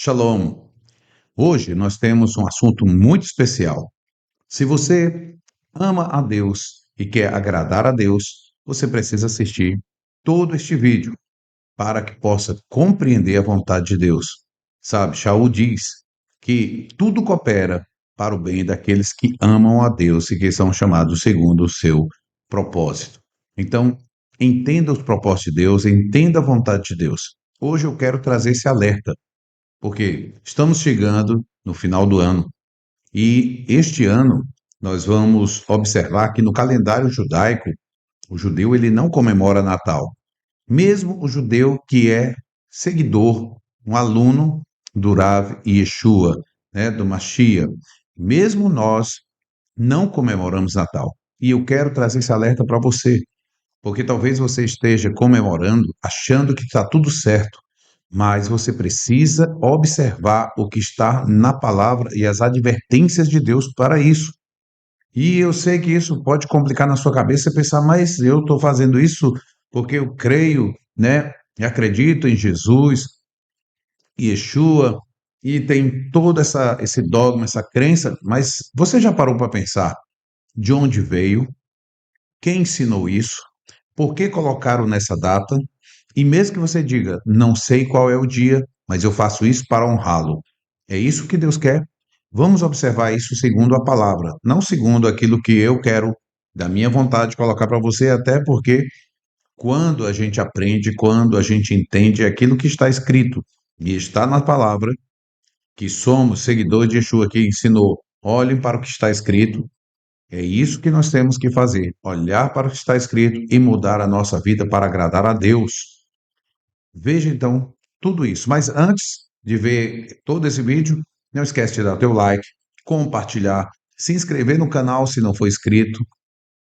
Shalom. Hoje nós temos um assunto muito especial. Se você ama a Deus e quer agradar a Deus, você precisa assistir todo este vídeo para que possa compreender a vontade de Deus. Sabe, Shaul diz que tudo coopera para o bem daqueles que amam a Deus e que são chamados segundo o seu propósito. Então, entenda os propósitos de Deus, entenda a vontade de Deus. Hoje eu quero trazer esse alerta porque estamos chegando no final do ano e este ano nós vamos observar que no calendário judaico, o judeu ele não comemora Natal. Mesmo o judeu que é seguidor, um aluno do Rav Yeshua, né, do Mashiach, mesmo nós não comemoramos Natal. E eu quero trazer esse alerta para você, porque talvez você esteja comemorando, achando que está tudo certo, mas você precisa observar o que está na palavra e as advertências de Deus para isso. E eu sei que isso pode complicar na sua cabeça e pensar, mas eu estou fazendo isso porque eu creio, né? E acredito em Jesus, Yeshua, e tem todo esse dogma, essa crença, mas você já parou para pensar de onde veio, quem ensinou isso, por que colocaram nessa data? E mesmo que você diga, não sei qual é o dia, mas eu faço isso para honrá-lo. É isso que Deus quer? Vamos observar isso segundo a palavra, não segundo aquilo que eu quero, da minha vontade, colocar para você, até porque quando a gente aprende, quando a gente entende aquilo que está escrito e está na palavra, que somos seguidores de Yeshua que ensinou, olhem para o que está escrito, é isso que nós temos que fazer, olhar para o que está escrito e mudar a nossa vida para agradar a Deus. Veja então tudo isso. Mas antes de ver todo esse vídeo, não esquece de dar teu like, compartilhar, se inscrever no canal se não for inscrito,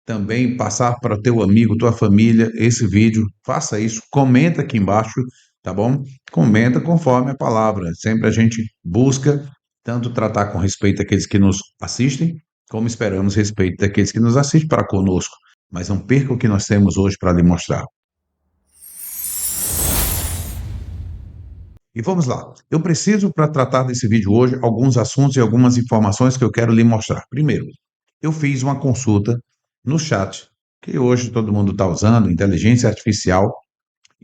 também passar para o teu amigo, tua família esse vídeo. Faça isso, comenta aqui embaixo, tá bom? Comenta conforme a palavra. Sempre a gente busca tanto tratar com respeito àqueles que nos assistem, como esperamos respeito daqueles que nos assistem para conosco. Mas não perca o que nós temos hoje para lhe mostrar. E vamos lá. Eu preciso, para tratar desse vídeo hoje, alguns assuntos e algumas informações que eu quero lhe mostrar. Primeiro, eu fiz uma consulta no chat, que hoje todo mundo está usando, inteligência artificial,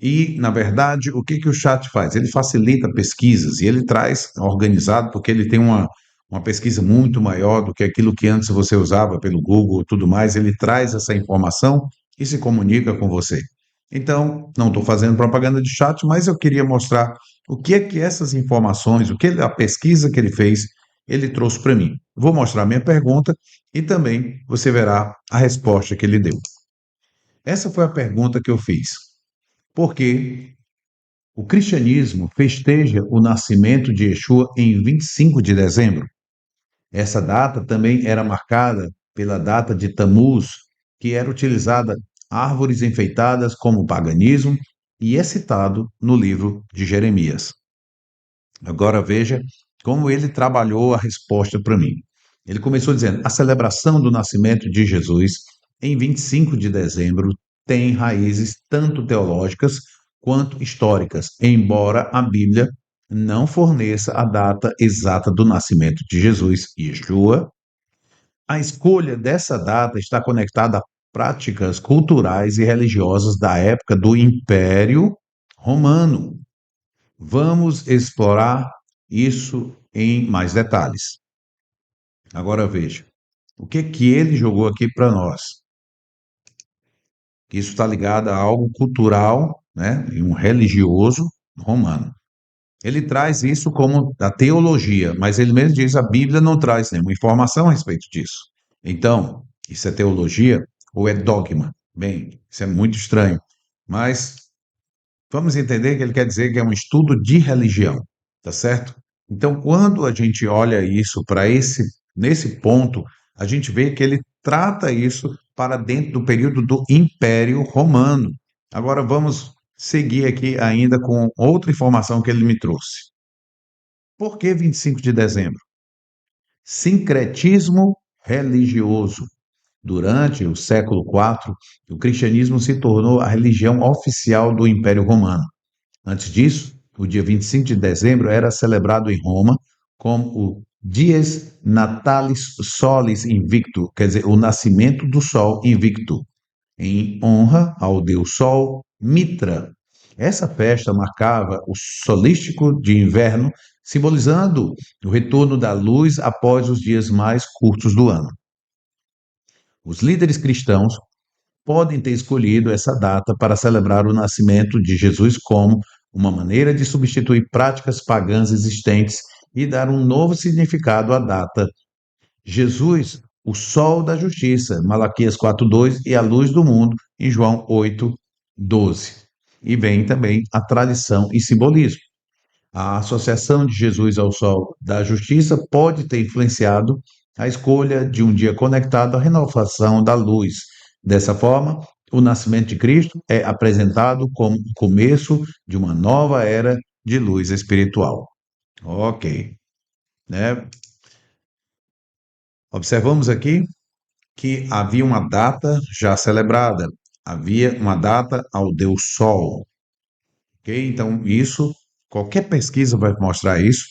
e, na verdade, o que o chat faz? Ele facilita pesquisas e ele traz organizado, porque ele tem uma pesquisa muito maior do que aquilo que antes você usava pelo Google e tudo mais, ele traz essa informação e se comunica com você. Então, não estou fazendo propaganda de chat, mas eu queria mostrar o que é que essas informações, a pesquisa que ele fez, ele trouxe para mim. Vou mostrar a minha pergunta e também você verá a resposta que ele deu. Essa foi a pergunta que eu fiz. Por que o cristianismo festeja o nascimento de Yeshua em 25 de dezembro? Essa data também era marcada pela data de Tammuz, que era utilizada árvores enfeitadas como paganismo e é citado no livro de Jeremias. Agora veja como ele trabalhou a resposta para mim. Ele começou dizendo: a celebração do nascimento de Jesus em 25 de dezembro tem raízes tanto teológicas quanto históricas, embora a Bíblia não forneça a data exata do nascimento de Jesus, Yeshua. A escolha dessa data está conectada a práticas culturais e religiosas da época do Império Romano. Vamos explorar isso em mais detalhes. Agora veja, o que ele jogou aqui para nós? Isso está ligado a algo cultural, né, e um religioso romano. Ele traz isso como da teologia, mas ele mesmo diz que a Bíblia não traz nenhuma informação a respeito disso. Então, isso é teologia ou é dogma? Bem, isso é muito estranho, mas vamos entender que ele quer dizer que é um estudo de religião, tá certo? Então, quando a gente olha isso nesse ponto, a gente vê que ele trata isso para dentro do período do Império Romano. Agora vamos seguir aqui ainda com outra informação que ele me trouxe. Por que 25 de dezembro? Sincretismo religioso. Durante o século IV, o cristianismo se tornou a religião oficial do Império Romano. Antes disso, o dia 25 de dezembro era celebrado em Roma como o Dies Natalis Solis Invicto, quer dizer, o nascimento do sol invicto, em honra ao deus Sol Mitra. Essa festa marcava o solístico de inverno, simbolizando o retorno da luz após os dias mais curtos do ano. Os líderes cristãos podem ter escolhido essa data para celebrar o nascimento de Jesus como uma maneira de substituir práticas pagãs existentes e dar um novo significado à data. Jesus, o sol da justiça, Malaquias 4:2, e a luz do mundo, em João 8:12. E vem também a tradição e simbolismo. A associação de Jesus ao sol da justiça pode ter influenciado a escolha de um dia conectado à renovação da luz. Dessa forma, o nascimento de Cristo é apresentado como o começo de uma nova era de luz espiritual. Ok, né? Observamos aqui que havia uma data já celebrada, havia uma data ao Deus Sol, ok? Então, isso, qualquer pesquisa vai mostrar isso.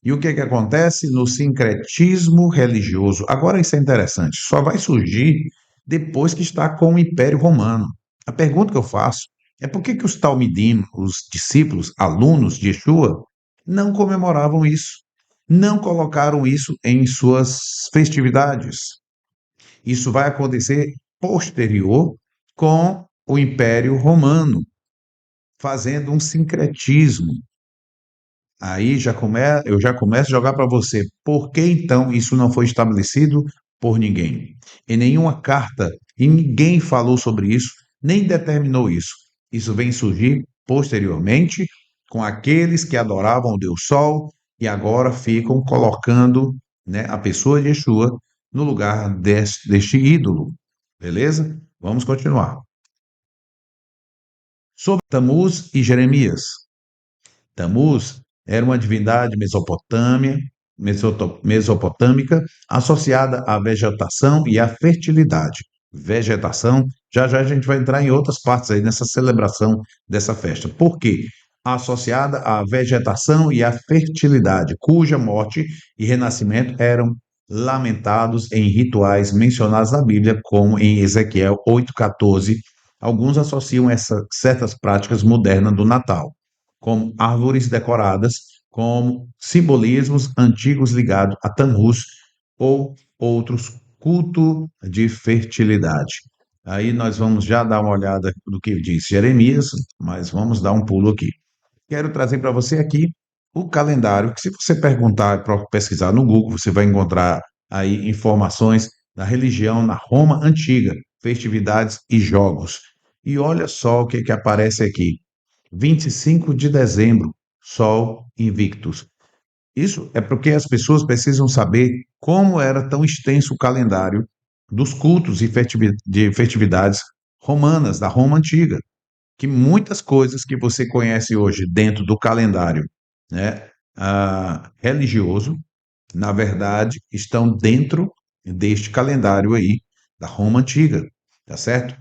E o que é que acontece no sincretismo religioso? Agora, isso é interessante, só vai surgir depois que está com o Império Romano. A pergunta que eu faço é por que os Talmidim, os discípulos, alunos de Yeshua, não comemoravam isso? Não colocaram isso em suas festividades? Isso vai acontecer posterior com o Império Romano, fazendo um sincretismo. Aí eu já começo a jogar para você. Por que então isso não foi estabelecido por ninguém? Em nenhuma carta, e ninguém falou sobre isso, nem determinou isso. Isso vem surgir posteriormente com aqueles que adoravam o Deus Sol e agora ficam colocando, né, a pessoa de Yeshua no lugar deste ídolo. Beleza? Vamos continuar. Sobre Tamuz e Jeremias. Tamuz era uma divindade mesopotâmica associada à vegetação e à fertilidade. Vegetação, já já a gente vai entrar em outras partes aí nessa celebração dessa festa. Por quê? Associada à vegetação e à fertilidade, cuja morte e renascimento eram lamentados em rituais mencionados na Bíblia, como em Ezequiel 8:14. Alguns associam certas práticas modernas do Natal como árvores decoradas, como simbolismos antigos ligados a Tammuz ou outros culto de fertilidade. Aí nós vamos já dar uma olhada no que diz Jeremias, mas vamos dar um pulo aqui. Quero trazer para você aqui o calendário, que se você perguntar para pesquisar no Google, você vai encontrar aí informações da religião na Roma antiga, festividades e jogos. E olha só o que, que aparece aqui. 25 de dezembro, Sol Invictus. Isso é porque as pessoas precisam saber como era tão extenso o calendário dos cultos e de festividades romanas, da Roma antiga, que muitas coisas que você conhece hoje dentro do calendário, né, religioso, na verdade, estão dentro deste calendário aí da Roma antiga, tá certo?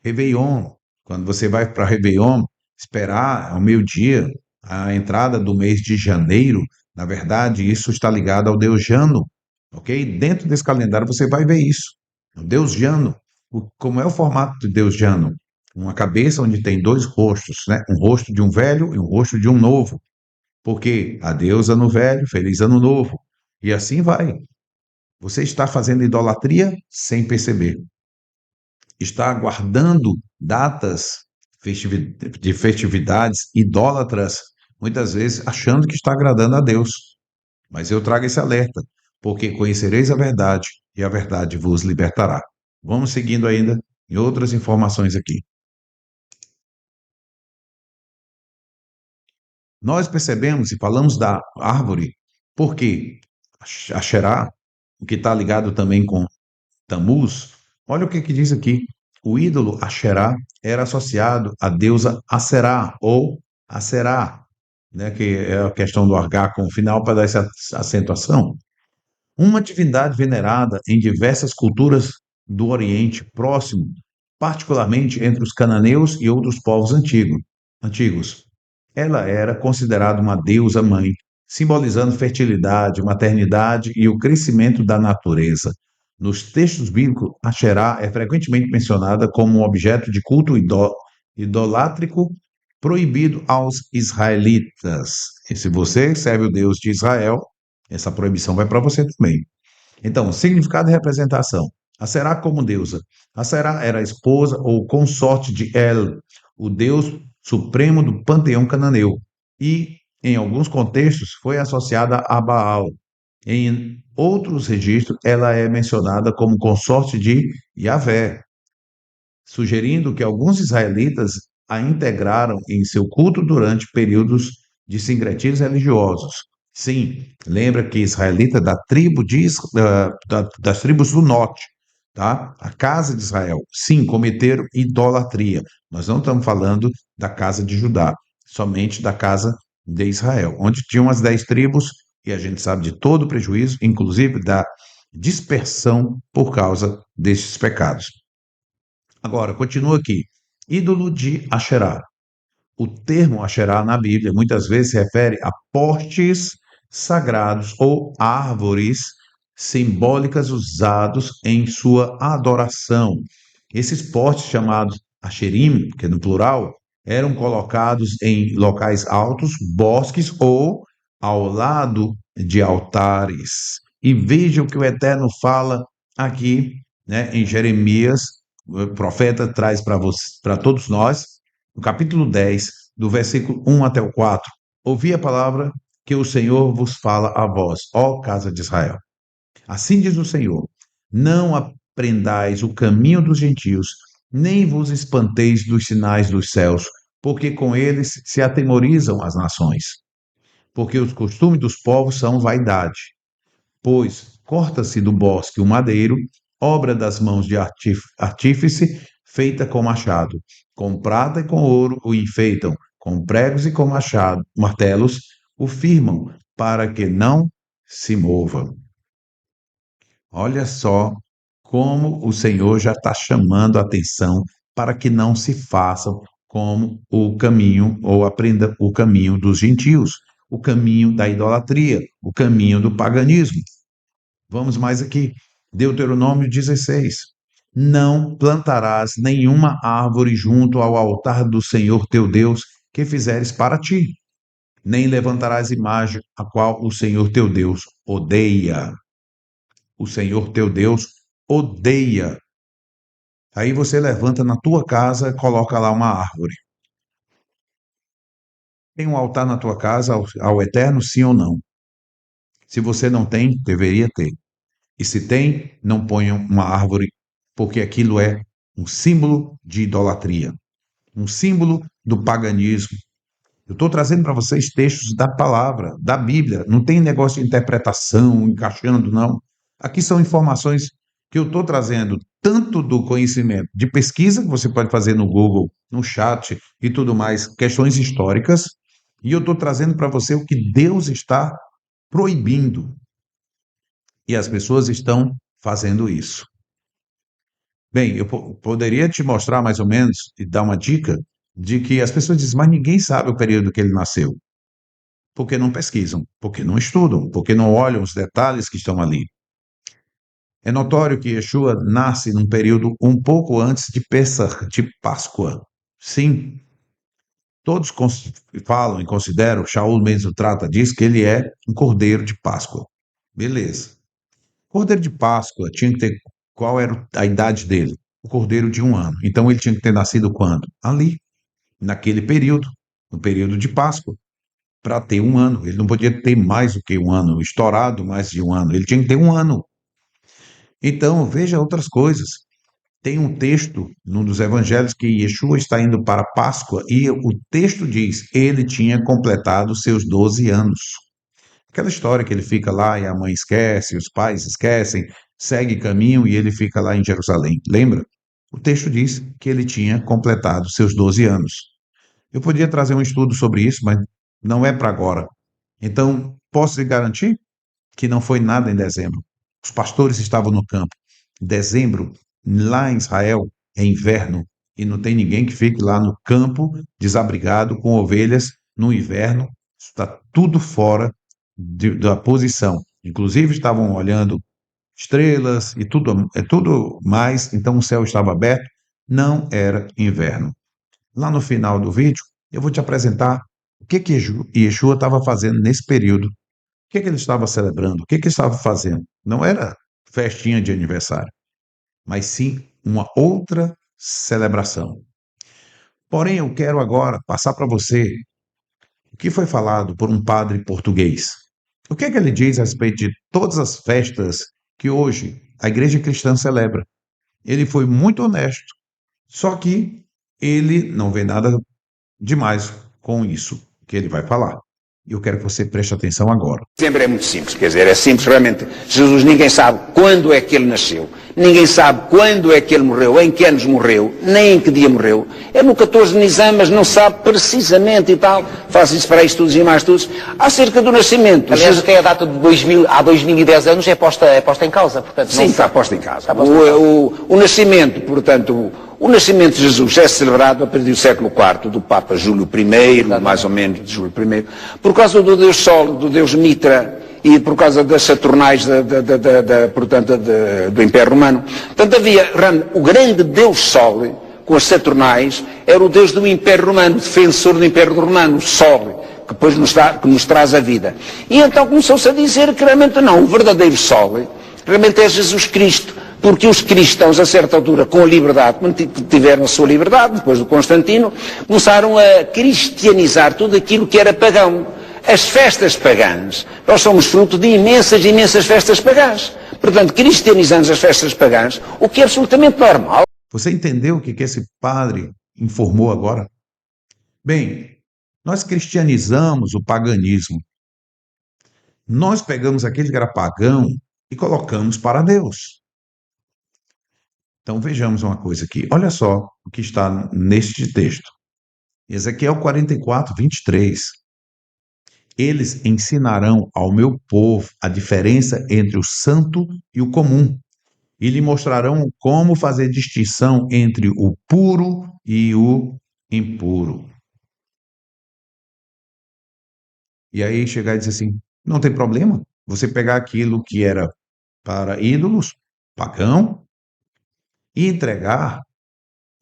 Réveillon, quando você vai para Réveillon, esperar ao meio-dia a entrada do mês de janeiro, na verdade, isso está ligado ao Deus Jano, ok? Dentro desse calendário você vai ver isso. O Deus Jano, como é o formato de Deus Jano? Uma cabeça onde tem dois rostos, né? Um rosto de um velho e um rosto de um novo. Porque adeus ano velho, feliz ano novo. E assim vai. Você está fazendo idolatria sem perceber, está guardando datas de festividades idólatras, muitas vezes achando que está agradando a Deus. Mas eu trago esse alerta, porque conhecereis a verdade e a verdade vos libertará. Vamos seguindo ainda em outras informações aqui. Nós percebemos e falamos da árvore, porque a Xerá, o que está ligado também com Tamuz, olha o que, que diz aqui. O ídolo Asherá era associado à deusa Aserá ou Aserá, né, que é a questão do H com o final para dar essa acentuação. Uma divindade venerada em diversas culturas do Oriente Próximo, particularmente entre os cananeus e outros povos antigos. Ela era considerada uma deusa mãe, simbolizando fertilidade, maternidade e o crescimento da natureza. Nos textos bíblicos, Asherá é frequentemente mencionada como um objeto de culto idolátrico proibido aos israelitas. E se você serve o Deus de Israel, essa proibição vai para você também. Então, significado e representação. A Será como deusa. A Será era a esposa ou consorte de El, o deus supremo do panteão cananeu, e, em alguns contextos, foi associada a Baal. Em outros registros, ela é mencionada como consorte de Yahvé, sugerindo que alguns israelitas a integraram em seu culto durante períodos de sincretismos religiosos. Sim, lembra que israelita da tribo das tribos do norte, tá? A casa de Israel, sim, cometeram idolatria. Nós não estamos falando da casa de Judá, somente da casa de Israel, onde tinham as 10 tribos, e a gente sabe de todo o prejuízo, inclusive da dispersão por causa desses pecados. Agora, continua aqui. Ídolo de Asherá. O termo Asherá na Bíblia muitas vezes se refere a postes sagrados ou árvores simbólicas usados em sua adoração. Esses postes chamados Asherim, que é no plural, eram colocados em locais altos, bosques ou ao lado de altares. E vejam o que o Eterno fala aqui, né, em Jeremias, o profeta traz para todos nós, no capítulo 10, do versículo 1 até o 4. Ouvi a palavra que o Senhor vos fala a vós, ó casa de Israel. Assim diz o Senhor: não aprendais o caminho dos gentios, nem vos espanteis dos sinais dos céus, porque com eles se atemorizam as nações. Porque os costumes dos povos são vaidade. Pois corta-se do bosque o madeiro, obra das mãos de artífice, feita com machado. Com prata e com ouro o enfeitam, com pregos e com machado, martelos o firmam, para que não se mova. Olha só como o Senhor já está chamando a atenção para que não se façam como o caminho, ou aprenda o caminho dos gentios, o caminho da idolatria, o caminho do paganismo. Vamos mais aqui. Deuteronômio 16. Não plantarás nenhuma árvore junto ao altar do Senhor teu Deus que fizeres para ti, nem levantarás imagem a qual o Senhor teu Deus odeia. O Senhor teu Deus odeia. Aí você levanta na tua casa, coloca lá uma árvore. Tem um altar na tua casa ao Eterno, sim ou não? Se você não tem, deveria ter. E se tem, não ponham uma árvore, porque aquilo é um símbolo de idolatria, um símbolo do paganismo. Eu estou trazendo para vocês textos da palavra, da Bíblia. Não tem negócio de interpretação, encaixando, não. Aqui são informações que eu estou trazendo, tanto do conhecimento de pesquisa, que você pode fazer no Google, no chat e tudo mais, questões históricas, e eu estou trazendo para você o que Deus está proibindo. E as pessoas estão fazendo isso. Bem, eu poderia te mostrar mais ou menos e dar uma dica de que as pessoas dizem, mas ninguém sabe o período que ele nasceu. Porque não pesquisam, porque não estudam, porque não olham os detalhes que estão ali. É notório que Yeshua nasce num período um pouco antes de Pessah, de Páscoa. Sim, todos falam e consideram, Shaul mesmo trata disso, que ele é um cordeiro de Páscoa. Beleza. Cordeiro de Páscoa tinha que ter. Qual era a idade dele? O cordeiro de 1 ano. Então ele tinha que ter nascido quando? Ali, naquele período, no período de Páscoa, para ter 1 ano. Ele não podia ter mais do que 1 ano, estourado mais de 1 ano. Ele tinha que ter 1 ano. Então, veja outras coisas. Tem um texto num dos evangelhos que Yeshua está indo para Páscoa e o texto diz: ele tinha completado seus 12 anos. Aquela história que ele fica lá e a mãe esquece, os pais esquecem, segue caminho e ele fica lá em Jerusalém. Lembra? O texto diz que ele tinha completado seus 12 anos. Eu podia trazer um estudo sobre isso, mas não é para agora. Então, posso lhe garantir que não foi nada em dezembro. Os pastores estavam no campo. Dezembro, lá em Israel, é inverno e não tem ninguém que fique lá no campo desabrigado com ovelhas no inverno, está tudo fora da posição. Inclusive, estavam olhando estrelas e tudo, tudo mais, então o céu estava aberto, não era inverno. Lá no final do vídeo, eu vou te apresentar o que Yeshua estava fazendo nesse período, o que ele estava celebrando, o que ele estava fazendo. Não era festinha de aniversário, mas sim uma outra celebração. Porém, eu quero agora passar para você o que foi falado por um padre português. O que ele diz a respeito de todas as festas que hoje a igreja cristã celebra? Ele foi muito honesto, só que ele não vê nada demais com isso que ele vai falar. E eu quero que você preste atenção agora. Sempre é muito simples, quer dizer, é simples realmente. Jesus, ninguém sabe quando é que ele nasceu, ninguém sabe quando é que ele morreu, em que anos morreu, nem em que dia morreu. É no 14 de Nisan, mas não sabe precisamente e tal. Faz isso para estudos e mais estudos. Acerca do nascimento. Aliás, até a data de 2000, há 2010 anos é posta em causa, portanto. Sim, está posta em causa. Está posta em causa. O nascimento, portanto, o nascimento de Jesus é celebrado a partir do século IV, do Papa Júlio I, mais ou menos de Júlio I, por causa do Deus Sol, do Deus Mitra, e por causa das Saturnais portanto, do Império Romano. Portanto, havia o grande Deus Sol, com as Saturnais, era o Deus do Império Romano, o defensor do Império Romano, o Sol, que depois que nos traz a vida. E então começou-se a dizer que realmente não, o verdadeiro Sol realmente é Jesus Cristo, porque os cristãos, a certa altura, com a liberdade, quando tiveram a sua liberdade, depois do Constantino, começaram a cristianizar tudo aquilo que era pagão. As festas pagãs, nós somos fruto de imensas festas pagãs. Portanto, cristianizamos as festas pagãs, o que é absolutamente normal. Você entendeu o que esse padre informou agora? Bem, nós cristianizamos o paganismo. Nós pegamos aquele que era pagão e colocamos para Deus. Então vejamos uma coisa aqui. Olha só o que está neste texto. Ezequiel 44, 23. Eles ensinarão ao meu povo a diferença entre o santo e o comum, e lhe mostrarão como fazer distinção entre o puro e o impuro. E aí chegar e dizer assim, não tem problema você pegar aquilo que era para ídolos, pagão, e entregar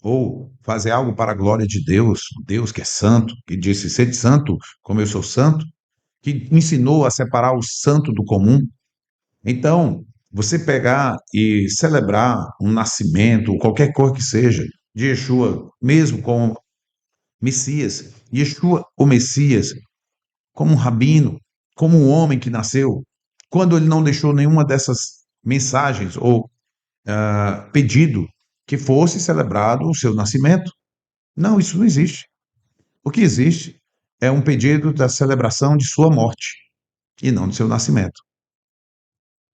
ou fazer algo para a glória de Deus, Deus que é santo, que disse, sede santo como eu sou santo, que ensinou a separar o santo do comum. Então, você pegar e celebrar um nascimento, qualquer coisa que seja, de Yeshua, mesmo com Messias, Yeshua, o Messias, como um rabino, como um homem que nasceu, quando ele não deixou nenhuma dessas mensagens ou pedido que fosse celebrado o seu nascimento. Não, isso não existe. O que existe é um pedido da celebração de sua morte e não do seu nascimento.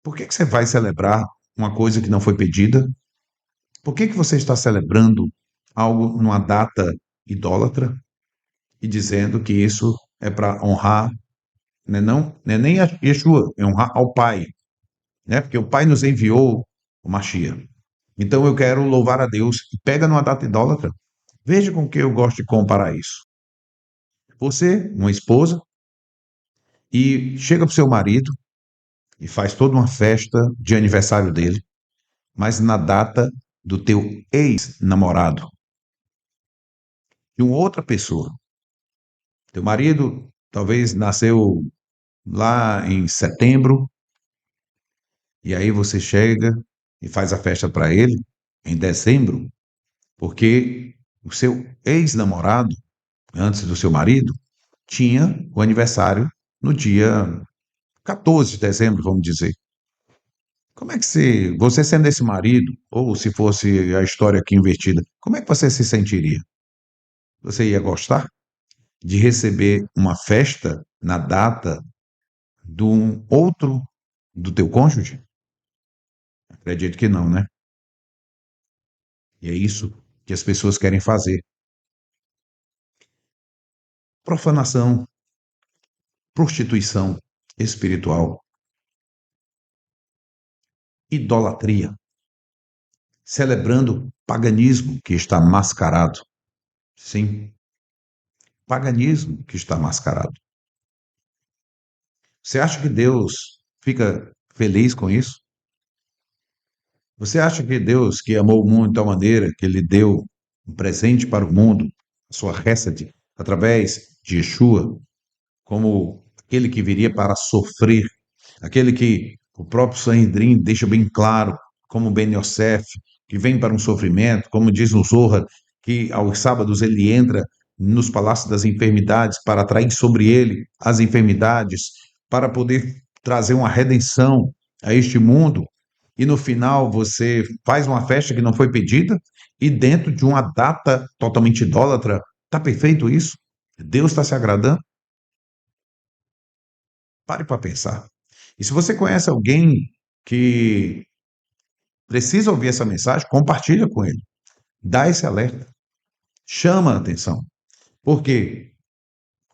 Por que você vai celebrar uma coisa que não foi pedida? Por que você está celebrando algo numa data idólatra e dizendo que isso é para honrar, não é nem a Yeshua, é honrar ao Pai, né? Porque o Pai nos enviou o Mashiach. Então eu quero louvar a Deus e pega numa data idólatra. Veja com que eu gosto de comparar isso. Você, uma esposa, e chega para o seu marido e faz toda uma festa de aniversário dele, mas na data do teu ex-namorado, de uma outra pessoa. Teu marido talvez nasceu lá em setembro, e aí você chega e faz a festa para ele em dezembro, porque o seu ex-namorado, antes do seu marido, tinha o aniversário no dia 14 de dezembro, vamos dizer. Como é que você sendo esse marido, ou se fosse a história aqui invertida, como é que você se sentiria? Você ia gostar de receber uma festa na data de um outro do teu cônjuge? Acredito que não, né? E é isso que as pessoas querem fazer. Profanação, prostituição espiritual, idolatria, celebrando paganismo que está mascarado. Sim. paganismo que está mascarado. Você acha que Deus fica feliz com isso? Você acha que Deus, que amou o mundo de tal maneira que ele deu um presente para o mundo, a sua Hesed, através de Yeshua, como aquele que viria para sofrer, aquele que o próprio Sanhedrin deixa bem claro, como Ben Yosef, que vem para um sofrimento, como diz no Zohar, que aos sábados ele entra nos palácios das enfermidades para atrair sobre ele as enfermidades, para poder trazer uma redenção a este mundo. E no final você faz uma festa que não foi pedida e dentro de uma data totalmente idólatra. Está perfeito isso? Deus está se agradando? Pare para pensar. E se você conhece alguém que precisa ouvir essa mensagem, compartilha com ele. Dá esse alerta. Chama a atenção. Porque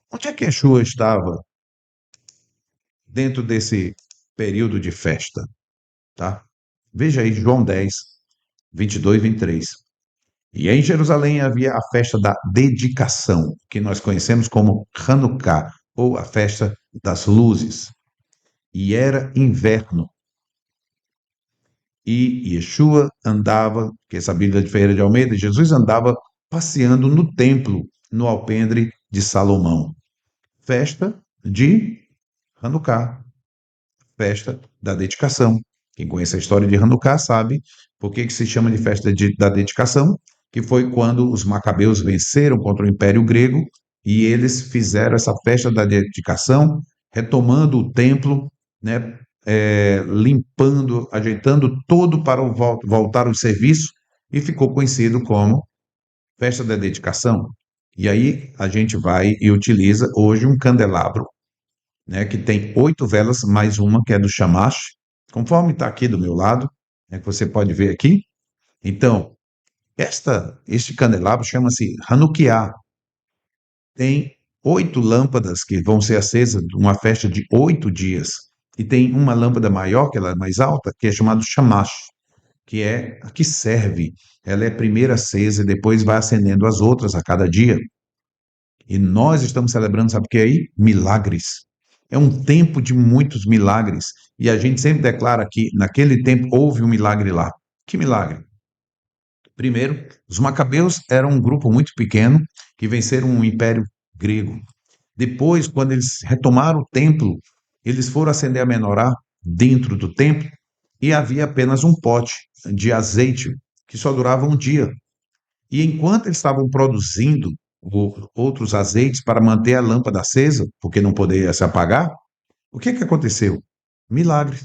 onde é que Yeshua estava dentro desse período de festa? Tá? Veja aí João 10, 22 e 23. E em Jerusalém havia a festa da dedicação, que nós conhecemos como Hanukkah, ou a festa das luzes. E era inverno. E Yeshua andava, que essa Bíblia de Ferreira de Almeida, Jesus andava passeando no templo, no alpendre de Salomão. Festa de Hanukkah, festa da dedicação. Quem conhece a história de Hanukkah sabe por que se chama de festa da dedicação, que foi quando os macabeus venceram contra o Império Grego e eles fizeram essa festa da dedicação, retomando o templo, né, limpando, ajeitando todo para voltar ao serviço, e ficou conhecido como festa da dedicação. E aí a gente vai e utiliza hoje um candelabro, né, que tem 8 velas, mais uma que é do Shamash, conforme está aqui do meu lado, né, que você pode ver aqui. Então, este candelabro chama-se Hanukkah. Tem 8 lâmpadas que vão ser acesas numa festa de 8 dias. E tem uma lâmpada maior, que ela é mais alta, que é chamada Shamash, que é a que serve. Ela é primeiro acesa e depois vai acendendo as outras a cada dia. E nós estamos celebrando, sabe o que é aí? Milagres. É um tempo de muitos milagres. E a gente sempre declara que naquele tempo houve um milagre lá. Que milagre? Primeiro, os macabeus eram um grupo muito pequeno que venceram um império grego. Depois, quando eles retomaram o templo, eles foram acender a menorá dentro do templo e havia apenas um pote de azeite que só durava um dia. E enquanto eles estavam produzindo outros azeites para manter a lâmpada acesa, porque não poderia se apagar, o que aconteceu? Milagre.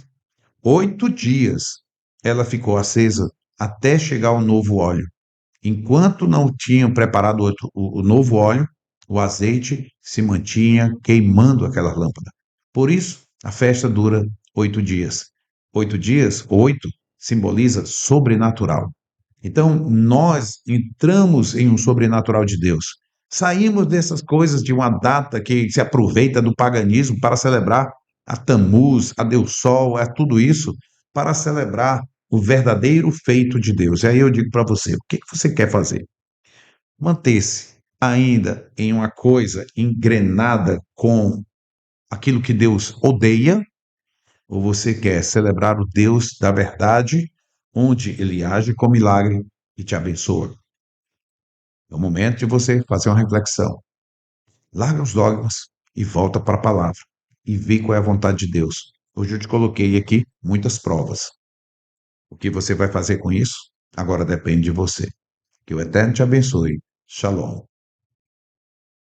8 dias ela ficou acesa até chegar o novo óleo. Enquanto não tinham preparado o novo óleo, o azeite se mantinha queimando aquela lâmpada. Por isso, a festa dura 8 dias. 8 dias, 8, simboliza sobrenatural. Então, nós entramos em um sobrenatural de Deus. Saímos dessas coisas de uma data que se aproveita do paganismo para celebrar a Tammuz, a Deus Sol, a tudo isso, para celebrar o verdadeiro feito de Deus. E aí eu digo para você, o que você quer fazer? Manter-se ainda em uma coisa engrenada com aquilo que Deus odeia, ou você quer celebrar o Deus da verdade, onde ele age com milagre e te abençoa? É o momento de você fazer uma reflexão. Larga os dogmas e volta para a palavra e vê qual é a vontade de Deus. Hoje eu te coloquei aqui muitas provas. O que você vai fazer com isso? Agora depende de você. Que o Eterno te abençoe. Shalom.